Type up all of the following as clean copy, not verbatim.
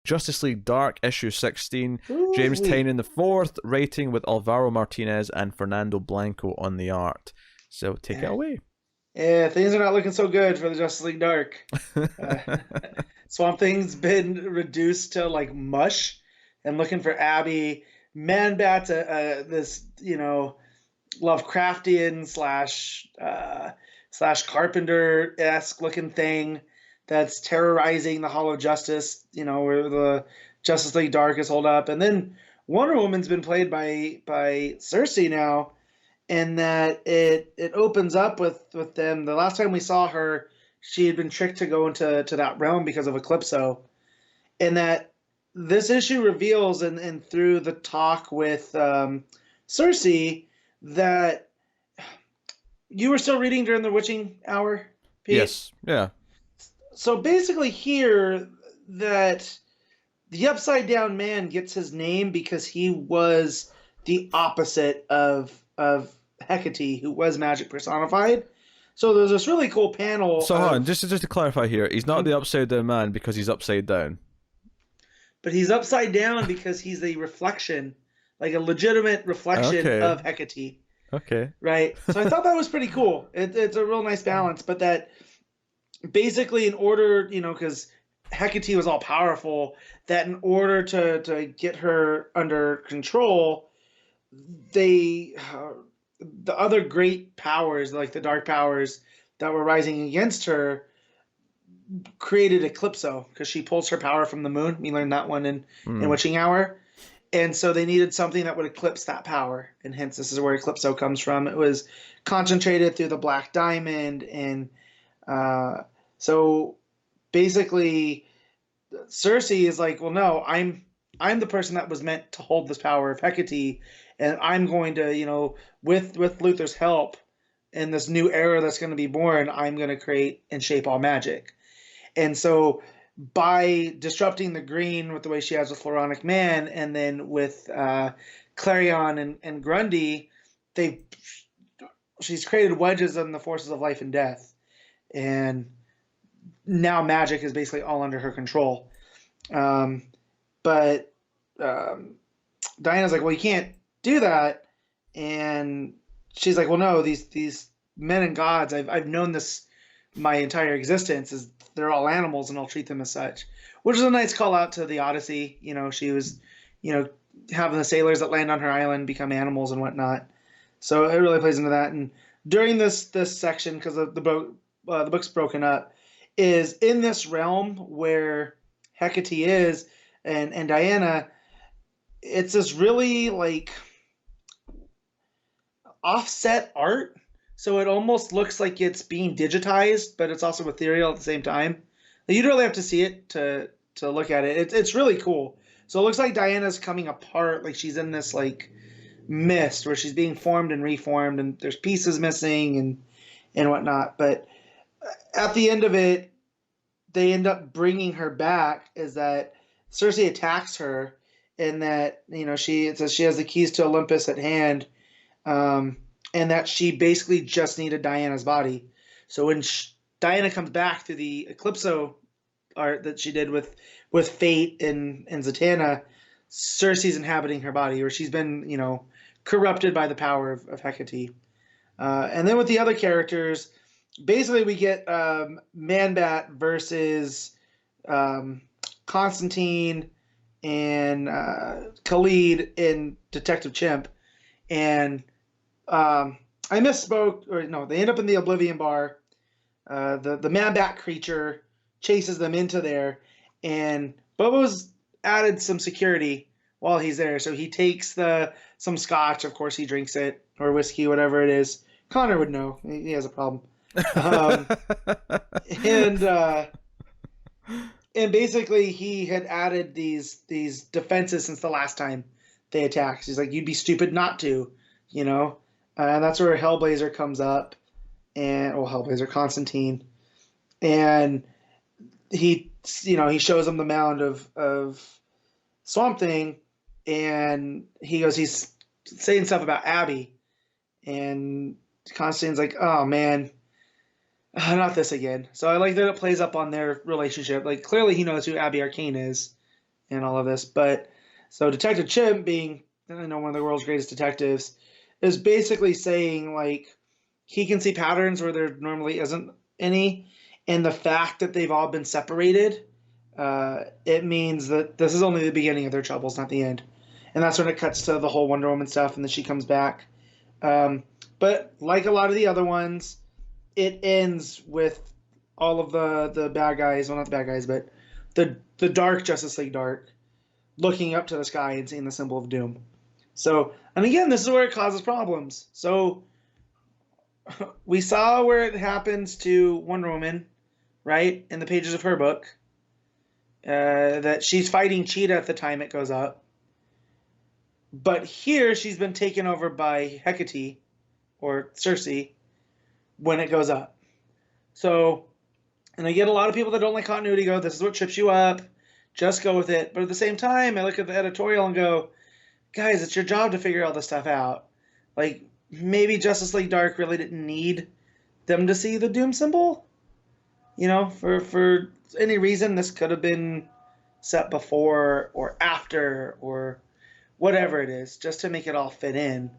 Justice League Dark, issue 16. Ooh, James wee. Tynion the fourth, writing with Alvaro Martinez and Fernando Blanco on the art. So take it away. Yeah, things are not looking so good for the Justice League Dark. Swamp Thing's been reduced to like mush, and looking for Abby. Man-Bat's this Lovecraftian slash Carpenter-esque looking thing that's terrorizing the Hall of Justice. Where the Justice League Dark is holed up, and then Wonder Woman's been played by Cersei now, and that it opens up with them. The last time we saw her, she had been tricked to go into that realm because of Eclipso, and that this issue reveals, and through the talk with Cersei, that you were still reading during the witching hour, Pete? Yes, yeah. So basically here, that the Upside Down Man gets his name because he was the opposite of Hecate, who was magic personified. So there's this really cool panel. So hold on, just to clarify here, he's not the Upside Down Man because he's upside down. But he's upside down because he's a reflection, like a legitimate reflection of Hecate. Okay. Right? So I thought that was pretty cool. It's a real nice balance, but that basically in order, because Hecate was all powerful, that in order to get her under control, the other great powers, like the dark powers that were rising against her, created Eclipso because she pulls her power from the moon. We learned that one in Witching Hour. And so they needed something that would eclipse that power. And hence this is where Eclipso comes from. It was concentrated through the Black Diamond. And so basically Cersei is like, well, no, I'm the person that was meant to hold this power of Hecate. And I'm going to, with Luther's help in this new era that's going to be born, I'm going to create and shape all magic. And so by disrupting the green with the way she has with Floronic Man, and then with Clarion and Grundy, she's created wedges in the forces of life and death. And now magic is basically all under her control. But Diana's like, well, you can't do that. And she's like, well, no, these men and gods, I've known this my entire existence, is they're all animals and I'll treat them as such, which is a nice call out to the Odyssey. She was, having the sailors that land on her island become animals and whatnot. So it really plays into that. And during this section, because the book's broken up, is in this realm where Hecate is and Diana. It's this really like offset art. So it almost looks like it's being digitized, but it's also ethereal at the same time. You'd really have to see it to look at it. It's really cool. So it looks like Diana's coming apart, like she's in this like mist where she's being formed and reformed, and there's pieces missing and whatnot. But at the end of it, they end up bringing her back. Is that Cersei attacks her, and that it says she has the keys to Olympus at hand. And that she basically just needed Diana's body. So when Diana comes back through the Eclipso art that she did with Fate and Zatanna, Cersei's inhabiting her body, or she's been, corrupted by the power of Hecate. And then with the other characters, basically we get Man-Bat versus Constantine and Khalid in Detective Chimp. And I misspoke, or no, they end up in the Oblivion Bar. The Man-Bat creature chases them into there, and Bobo's added some security while he's there. So he takes some scotch, of course he drinks it, or whiskey, whatever it is. Connor would know. He has a problem. And basically he had added these defenses since the last time they attacked. He's like, you'd be stupid not to, and that's where Hellblazer comes up, and Hellblazer, Constantine, and he shows him the mound of Swamp Thing, and he's saying stuff about Abby, and Constantine's like, oh man, not this again. So I like that it plays up on their relationship. Like clearly he knows who Abby Arcane is, in all of this. But so Detective Chimp, being one of the world's greatest detectives, is basically saying like he can see patterns where there normally isn't any, and the fact that they've all been separated, it means that this is only the beginning of their troubles, not the end. And that's when it cuts to the whole Wonder Woman stuff, and then she comes back. But like a lot of the other ones, it ends with all of the bad guys, well, not the bad guys, but the dark Justice League Dark looking up to the sky and seeing the symbol of doom. So, and again, this is where it causes problems. So we saw where it happens to Wonder Woman, right, in the pages of her book, that she's fighting Cheetah at the time it goes up. But here she's been taken over by Hecate, or Circe, when it goes up. So, and I get a lot of people that don't like continuity go, this is what trips you up, just go with it. But at the same time, I look at the editorial and go, guys, it's your job to figure all this stuff out. Like, maybe Justice League Dark really didn't need them to see the Doom symbol. You know, for any reason, this could have been set before or after or whatever it is, just to make it all fit in.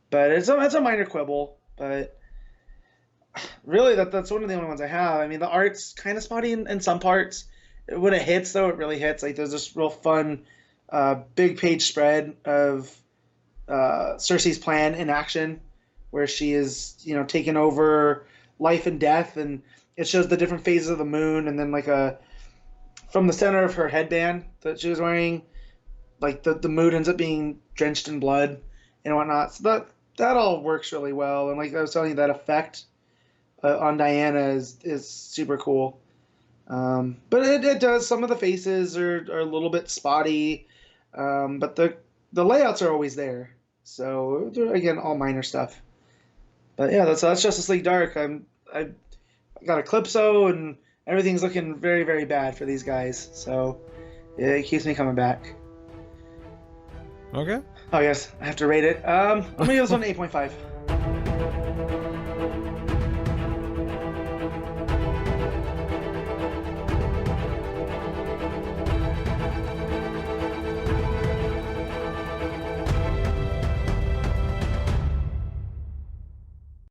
But it's a minor quibble, but really that's one of the only ones I have. I mean, the art's kind of spotty in some parts. When it hits, though, it really hits. Like, there's this real fun big page spread of Circe's plan in action, where she is, taking over life and death, and it shows the different phases of the moon, and then from the center of her headband that she was wearing, like the moon ends up being drenched in blood and whatnot. So that all works really well, and like I was telling you, that effect on Diana is super cool. But it does, some of the faces are a little bit spotty, but the layouts are always there. So they're, again, all minor stuff. But yeah, that's Justice League Dark. I got Eclipso, and everything's looking very, very bad for these guys. So it keeps me coming back. Okay. Oh yes, I have to rate it. I'm gonna give this one an 8.5.